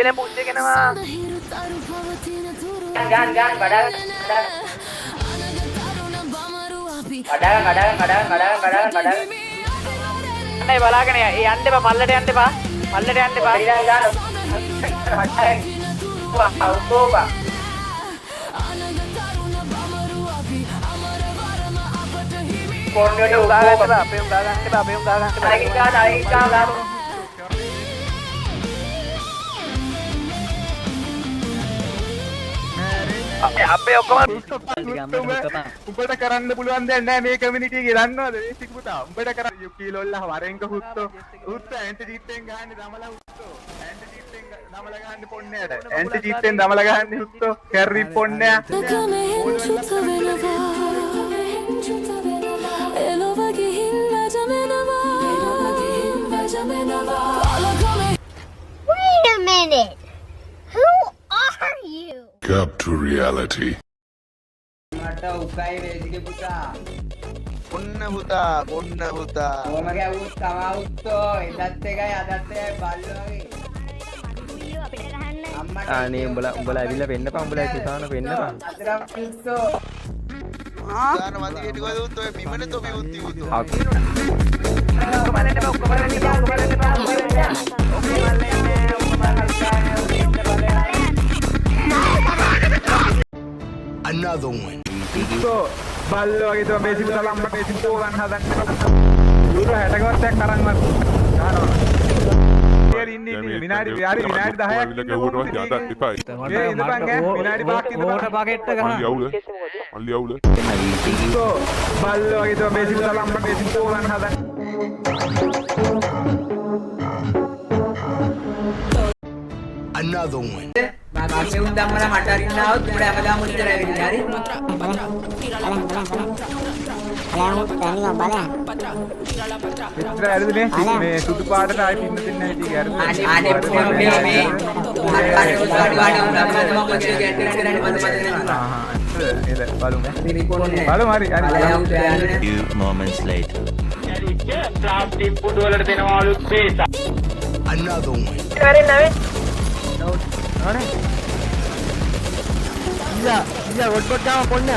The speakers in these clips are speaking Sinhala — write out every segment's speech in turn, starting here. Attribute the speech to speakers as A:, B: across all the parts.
A: Kena push kena mah. Gan badan. Badan. Ane balaගෙන යන්න එපා පල්ලට යන්න එපා. පල්ලට යන්න එපා. Wah, auto Corner udah apa yang belakang. අපේ ඔක්කොම උඹට කරන්න පුළුවන් දෙයක් නැහැ මේ කමියුනිටි එකේ දන්නවද මේ සිකුතා උඹට කරන්න යුකිලොල්ලා වරෙන්ක හුත්තෝ ඇන්ටි ජීට්ටෙන් ගහන්නේ දමලා හුත්තෝ ඇන්ටි ජීට්ටෙන් දමලා ගහන්නේ පොන්නයට ඇන්ටි ජීට්ටෙන් දමලා ගහන්නේ හුත්තෝ කැරි පොන්නය
B: Wait a minute. Who are you?
C: Up to reality.
A: Punna huta. Omage avut kama utto edath ekai adath ekai ballo wage.
D: අනේ උඹලා ඇවිල්ලා වෙන්නපන් උඹලා සුසාන වෙන්නපන්
A: අතරම් පිස්සෝ
E: සුසාන වන්දි ගෙටි කොහෙද උත් ඔය බිමනේ තෝ මේ උත්ති උතු
C: Another one.
F: බල්ලෝ වගේ තමයි මේ සිත ලම්බ මේ සිත ගන්න හදන්නේ. දුර 60ක් තරම් වත් ගන්නවා. ඉන්නේ විනාඩි 10ක් විනාඩි 5ක්
C: මල්ලි අවුල.
F: බල්ලෝ වගේ තමයි මේ සිත ලම්බ මේ සිත ගන්න හදන්නේ.
C: Another one.
A: මාගේ උන් ධම්මලා මට අරින්න આવොත් උඹට හැමදාම උත්තර ඇවිල්ලා හරි
F: විතර ඇරදුනේ මේ සුදු පාටට ආයි පින්න දෙන්න හැටි ගැරුවා
A: අනේ මේ අර උසාවිවාඩි උන් ධම්මලා මම ඔච්චර ගැටෙන්න කරන්නේ මම
F: නේද බලමු හරි
G: Few moments later.
A: ප්ලාස්ටික් පුඩු වලට දෙනවලු බේස
C: Another one.
A: හරි නෑ
D: අනේ ඉතින් ගොඩ ගාව පොන්න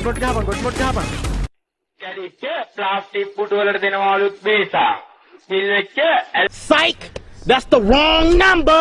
D: ගොඩ ගාපන්
A: කැඩිච්ච ප්ලාස්ටික් පුඩු වලට දෙනවලු බේස සිල් වෙච්ච
G: Psych! That's the wrong number!